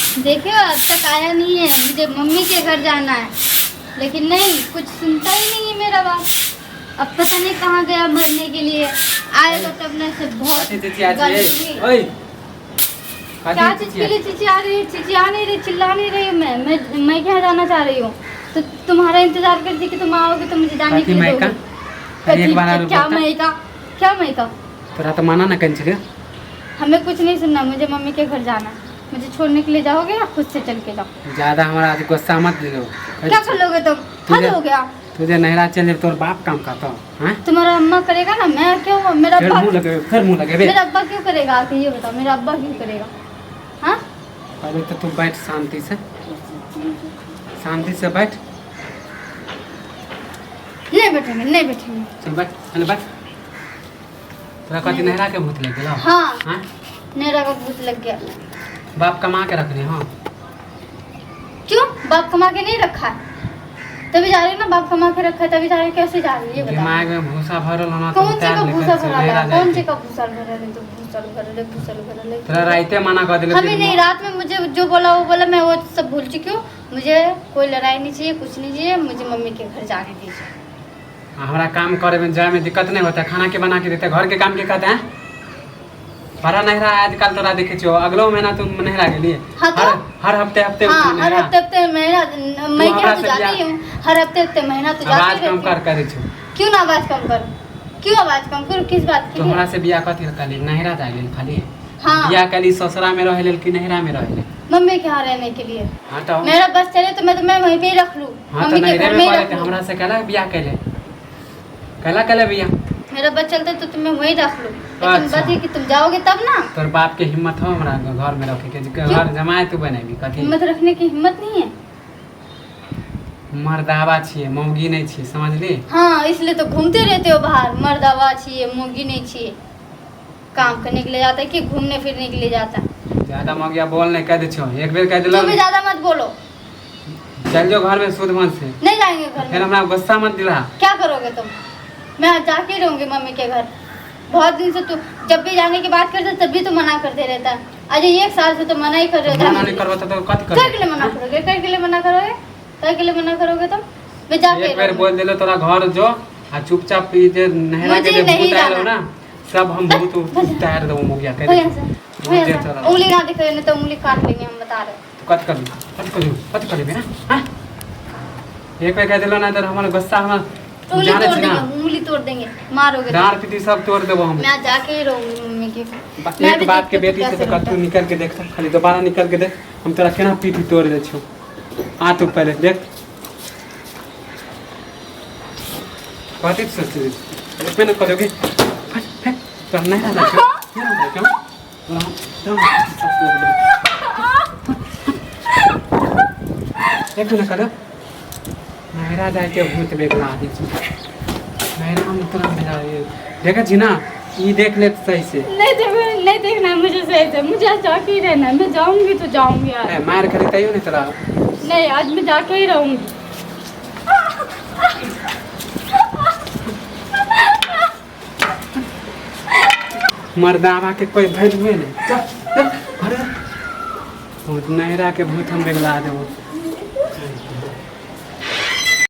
देखियो अब तक आया नहीं है, मुझे मम्मी के घर जाना है, लेकिन नहीं कुछ सुनता ही नहीं है मेरा बात। अब पता नहीं कहाँ गया मरने के लिए। आएगा तब ना से बहुत क्या चीज के लिए चिचिया रही है, चिचिया नहीं रही, चिल्ला नहीं रही मैं क्या जाना चाह रही हूँ। तो तुम्हारा इंतजार करती कि तुम आओगे तो मुझे जाने के लिए क्या मैका तोरा तो माना ना कंचरे। हमें कुछ नहीं सुनना, मुझे मम्मी के घर जाना है। मुझे छोड़ने के लिए जाओगे या खुद से चल के जाओ। ज्यादा हमारा गुस्सा मत दिलो। क्या कर लोगे तुम? हद हो गया। तुझे नहरा चल तोर बाप काम करता है। तुम्हारा अम्मा करेगा ना, मैं क्यों? मेरा अब्बा फिर मुंह लगे मेरा अब्बा क्यों करेगा? आके ये बताओ, मेरा अब्बा क्यों करेगा? हाँ पहले तो तू बैठ शांति से बैठ। नहीं बैठेंगे, नहीं बैठेंगे। चल बैठ, चल बैठ। तोरा कति नहरा के भूत लग गया? हाँ नहरा का भूत लग गया। बाप कमा के रख रहे। हाँ क्यों? बाप कमा के नहीं रखा है तभी जा रही है ना। बाप कमा के रखा है तभी जा रही है। कैसे जा रही है ये बताओ। दिमाग में भूसा भरल होना। कौन से का भूसा भरल है? कौन से का भूसा भरल है? तो भूसा भरल है। तेरा राइते मना कर दिले। हमें नहीं, रात में मुझे जो बोला वो बोला, मैं वो सब भूल चुकी हूँ। मुझे कोई लड़ाई नहीं चाहिए, कुछ नहीं चाहिए। मुझे मम्मी के घर जाने दीजिए। हमारा काम करे में जाए में दिक्कत नहीं होता। खाना के बना के देते, घर के काम के कहते हैं। बड़ा नहरा आजकल तोरा देखे छो, अगलो महीना तुम नहरा के लिए। हाँ तो? हर हफ्ते हफ्ते हर हफ्ते महीना मैं क्या तो जाती हूँ। हर हफ्ते महीना तो जाती आवाज कम कर करे छो। क्यों ना आवाज कम कर? क्यों आवाज कम कर? किस बात की? तोहरा से बियाह कथी कर ले? नहरा जा गेल खाली। हाँ बियाह कली ससुरा में रहे कि नहरा में रहे? मम्मी के यहाँ रहने के लिए। हाँ तो मेरा बस चले तो मैं तुम्हें वहीं पे ही रख लूँ। हाँ तो नहरे में पड़े थे। हमरा से कहला बियाह कैले कहला बियाह। मेरा बस चलते तो तुम्हें वहीं रख लूँ। तुम अच्छा। बता कि तुम जाओगे तब ना। तोर बाप के हिम्मत हो हमरा घर में रखे के? घर जमाए तू बनेगी कथी? हिम्मत रखने की हिम्मत नहीं है। मर्दावा छिए, मौगी नहीं छिए, समझली? हाँ इसलिए तो घूमते रहते हो बाहर। मर्दावा छिए, मौगी नहीं छिए। काम करने के लिए जाता है कि घूमने फिरने के लिए जाता है? ज्यादा मौगिया बोल नहीं कह दे छो। एक बेर कह दिलो तुम भी ज्यादा मत बोलो। चल जो घर में शुद्ध मन से। नहीं जाएंगे घर फिर में। हमरा गुस्सा मत दिला। क्या करोगे तुम? मैं जाके रहूंगी मम्मी के घर। बहुत दिन से तू जब भी जाने की बात करते तब भी तो मना करते रहता है। आज 1 साल से तो मना ही कर रहे हो। मना नहीं करवाता तो कथी कर? क्या के लिए मना करोगे? क्या के लिए मना करोगे? क्या के लिए मना करोगे तुम? मैं जाके एक बेर बोल देलो तोरा घर जो आ चुपचाप ई जे नहरा के जे भूत आइल हो ना, सब हम भूत उतार देबो मौगिया कह दे। उंगली ना दिखाओ नहीं तो उंगली काट लेंगे हम, बता रहे। कट कर बे। हां एक बेर कह देलो ना तो हमर गुस्सा हम उंगली तोड़ देंगे, उंगली तोड़ देंगे, मारोगे। डांट पीटी सब तोड़ देबो हम। मैं जाके ही रहूंगी मम्मी के। एक बात के बेटी से तो कतू निकल के देख, खाली दोबारा निकल के देख। हम तेरा केना पीठी तोड़ दे छो। आ तू पहले देख कथी सोचते इसमें न करोगे। तो नहीं रहना क्यों? एक न करो नहरा जाए के भूत बेगला आदि नहरा में तुरंत भेजा देखा छी ना। ये देख ले सही से। नहीं देखना मुझे सही से। मुझे आज जाके ही रहना है। मैं जाऊंगी तो जाऊंगी यार। मार करे तैयो नहीं तेरा। नहीं आज मैं जाके ही रहूंगी। मर्दावा के कोई वैल्यू नहीं। नहरा के भूत हम बेगला देबो।